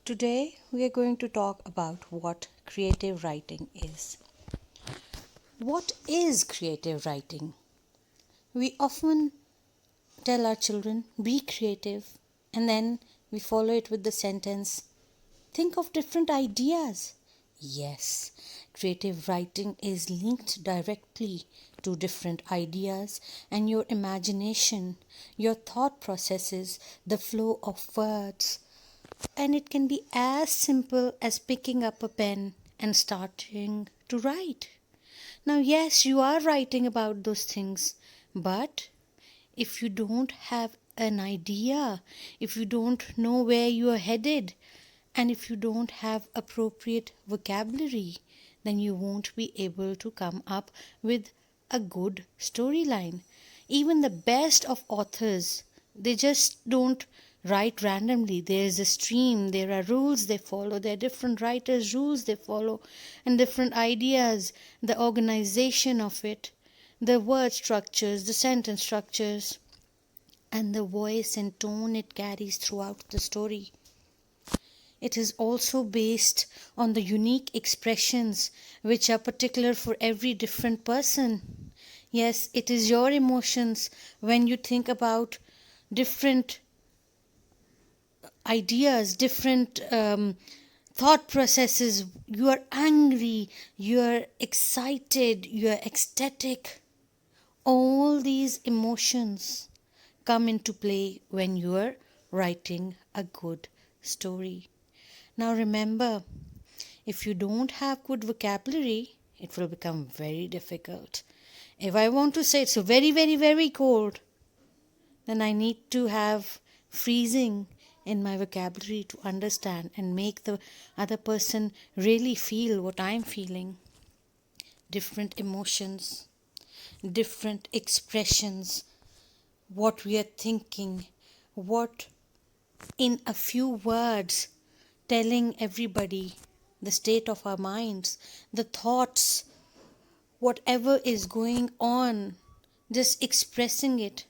Today we are going to talk about what creative writing is. What is creative writing? We often tell our children, be creative, and then we follow it with the sentence, think of different ideas. Yes, creative writing is linked directly to different ideas and your imagination, your thought processes, the flow of words. And it can be as simple as picking up a pen and starting to write. Now, yes, you are writing about those things, but if you don't have an idea, if you don't know where you are headed, and if you don't have appropriate vocabulary, then you won't be able to come up with a good storyline. Even the best of authors, they just don't write randomly. There is a stream, there are rules they follow, there are different writers' rules they follow, and different ideas, the organization of it, the word structures, the sentence structures, and the voice and tone it carries throughout the story. It is also based on the unique expressions which are particular for every different person. Yes, it is your emotions when you think about different ideas, different thought processes. You are angry, you are excited, you are ecstatic. All these emotions come into play when you are writing a good story. Now remember, if you don't have good vocabulary, it will become very difficult. If I want to say it's very, very, very cold, then I need to have freezing in my vocabulary to understand and make the other person really feel what I'm feeling. Different emotions, different expressions, what we are thinking, what in a few words telling everybody the state of our minds, the thoughts, whatever is going on, just expressing it,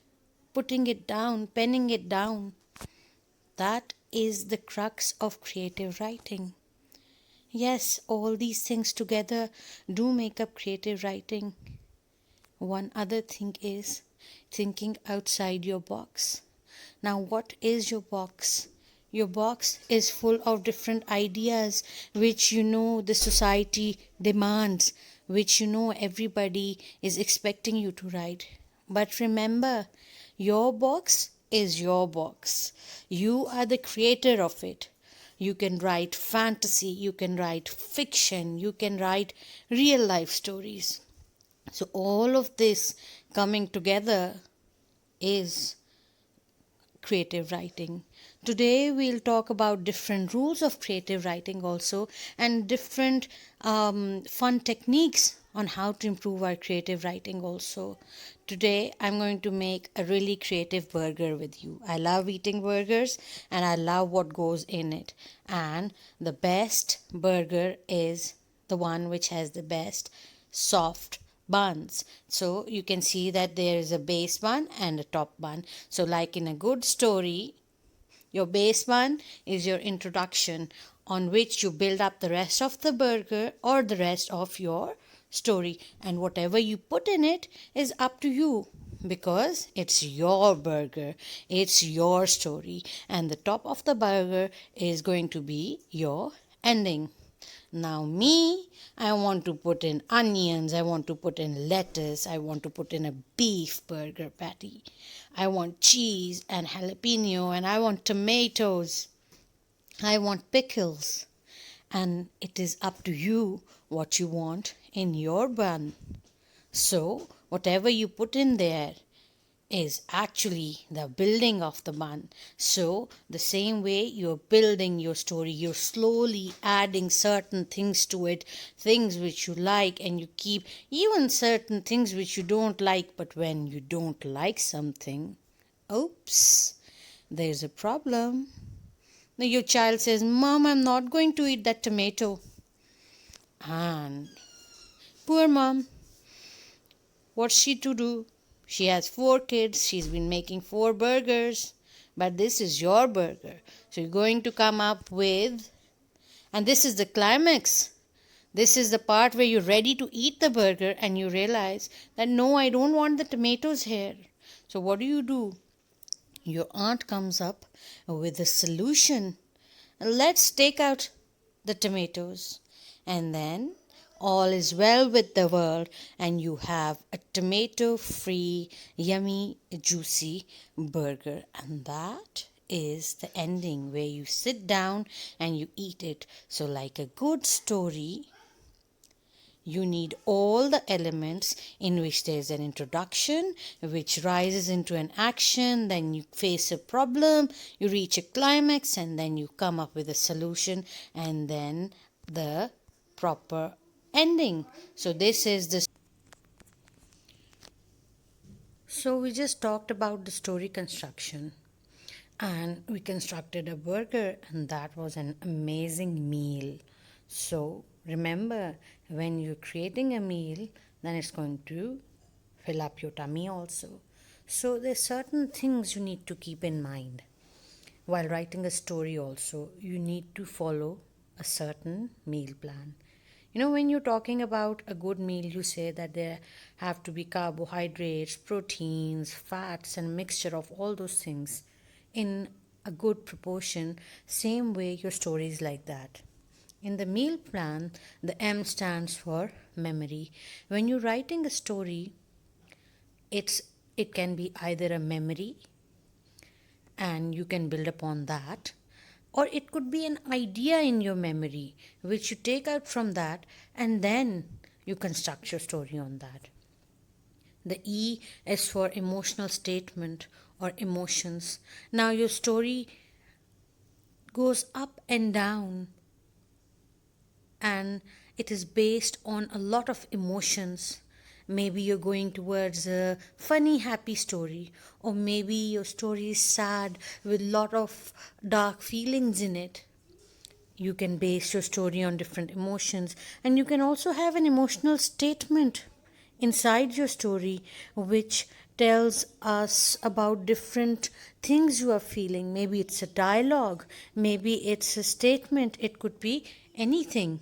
putting it down, penning it down. That is the crux of creative writing. Yes, all these things together do make up creative writing. One other thing is thinking outside your box. Now, what is your box? Your box is full of different ideas which you know the society demands, which you know everybody is expecting you to write. But remember, your box is your box. You are the creator of it. You can write fantasy, you can write fiction, you can write real life stories. So, all of this coming together is creative writing. Today, we'll talk about different rules of creative writing also and different fun techniques on how to improve our creative writing also. Today, I'm going to make a really creative burger with you. I love eating burgers and I love what goes in it. And the best burger is the one which has the best soft buns. So you can see that there is a base bun and a top bun. So like in a good story, your base bun is your introduction on which you build up the rest of the burger or the rest of your story, and whatever you put in it is up to you because it's your burger, it's your story, and the top of the burger is going to be your ending. Now, me, I want to put in onions, I want to put in lettuce, I want to put in a beef burger patty, I want cheese and jalapeno, and I want tomatoes, I want pickles. And it is up to you what you want in your bun. So, whatever you put in there is actually the building of the bun. So, the same way you're building your story, you're slowly adding certain things to it, things which you like, and you keep even certain things which you don't like. But when you don't like something, oops, there's a problem. Now, your child says, Mom, I'm not going to eat that tomato. And poor mom, what's she to do? She has 4 kids, she's been making 4 burgers, but this is your burger. So you're going to come up with, and this is the climax. This is the part where you're ready to eat the burger and you realize that no, I don't want the tomatoes here. So what do? Your aunt comes up with a solution. Let's take out the tomatoes. And then all is well with the world, and you have a tomato free, yummy, juicy burger. And that is the ending where you sit down and you eat it. So, like a good story, you need all the elements in which there's an introduction, which rises into an action, then you face a problem, you reach a climax, and then you come up with a solution, and then the proper ending. So this is the so we just talked about the story construction, and we constructed a burger, and that was an amazing meal. So remember, when you're creating a meal, then it's going to fill up your tummy also. So there's certain things you need to keep in mind while writing a story. Also, you need to follow a certain meal plan. When you're talking about a good meal, you say that there have to be carbohydrates, proteins, fats, and a mixture of all those things in a good proportion. Same way, your story is like that. In the meal plan, the M stands for memory. When you're writing a story, it can be either a memory and you can build upon that, or it could be an idea in your memory which you take out from that and then you construct your story on that. The E is for emotional statement or emotions. Now your story goes up and down, and it is based on a lot of emotions. Maybe you're going towards a funny, happy story, or maybe your story is sad with a lot of dark feelings in it. You can base your story on different emotions, and you can also have an emotional statement inside your story which tells us about different things you are feeling. Maybe it's a dialogue, maybe it's a statement, it could be anything.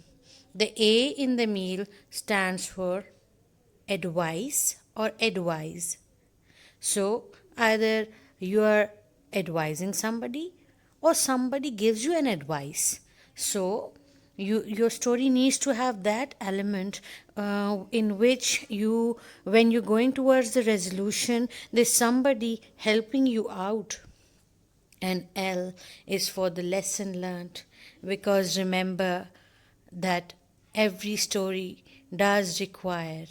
The A in the meal stands for advice or advise. So either you are advising somebody or somebody gives you an advice. So your story needs to have that element in which when you're going towards the resolution, there's somebody helping you out. And L is for the lesson learned, because remember that every story does require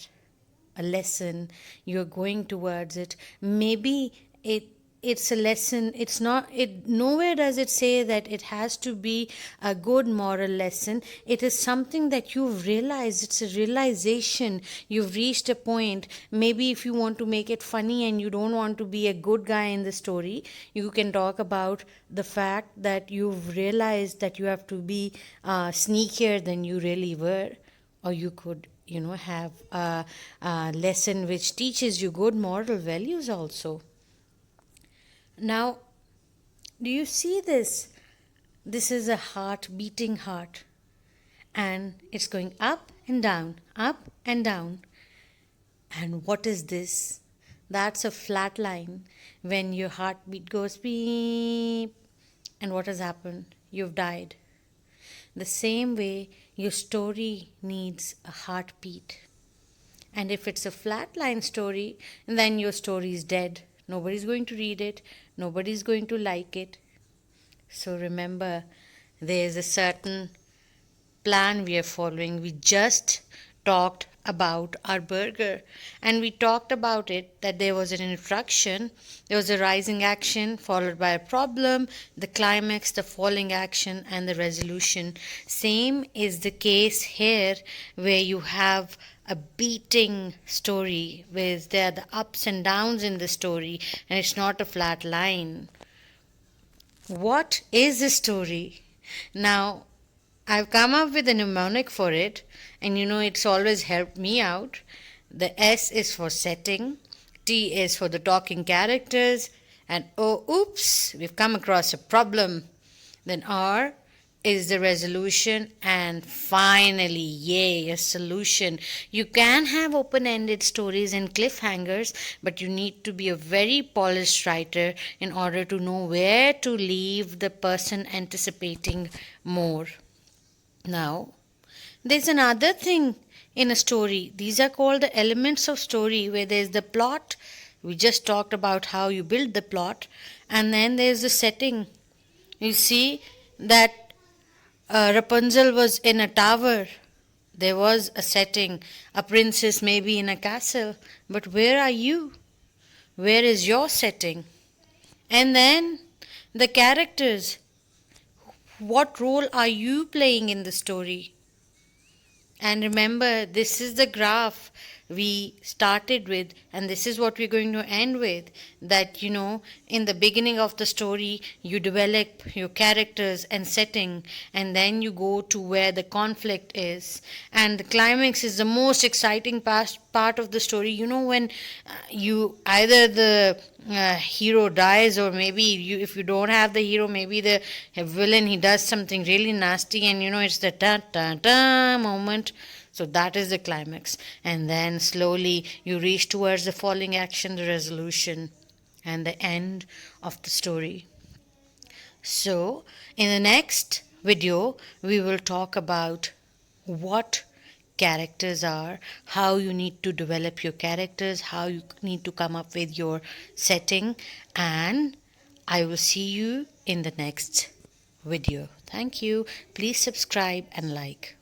a lesson. You're going towards it. Maybe it's a lesson. It's not, it nowhere does it say that it has to be a good moral lesson. It is something that you've realized. It's a realization. You've reached a point. Maybe if you want to make it funny and you don't want to be a good guy in the story, you can talk about the fact that you've realized that you have to be sneakier than you really were. Or you could have a lesson which teaches you good moral values also. Now, do you see this? This is a heart, beating heart, and it's going up and down, up and down. And what is this? That's a flat line. When your heartbeat goes beep, and what has happened? You've died. The same way, your story needs a heartbeat. And if it's a flatline story, then your story is dead. Nobody's going to read it. Nobody's going to like it. So remember, there's a certain plan we are following. We just talked about our burger, and we talked about it that there was an introduction, there was a rising action followed by a problem, the climax, the falling action, and the resolution. Same is the case here, where you have a beating story where there are the ups and downs in the story, and it's not a flat line. What is a story? Now, I've come up with a mnemonic for it, and it's always helped me out. The S is for setting, T is for the talking characters, and oh, oops, we've come across a problem. Then R is the resolution, and finally, yay, a solution. You can have open ended stories and cliffhangers, but you need to be a very polished writer in order to know where to leave the person anticipating more. Now, there's another thing in a story. These are called the elements of story, where there's the plot. We just talked about how you build the plot, and then there's the setting. You see that Rapunzel was in a tower. There was a setting. A princess may be in a castle. But where are you? Where is your setting? And then the characters. What role are you playing in the story? And remember, this is the graph we started with, and this is what we're going to end with. That, in the beginning of the story, you develop your characters and setting, and then you go to where the conflict is. And the climax is the most exciting part of the story. When you either the hero dies, or maybe if you don't have the hero, maybe the villain, he does something really nasty, and it's the ta ta ta moment. So that is the climax, and then slowly you reach towards the falling action, the resolution, and the end of the story. So in the next video we will talk about what characters are, how you need to develop your characters, how you need to come up with your setting, and I will see you in the next video. Thank you. Please subscribe and like.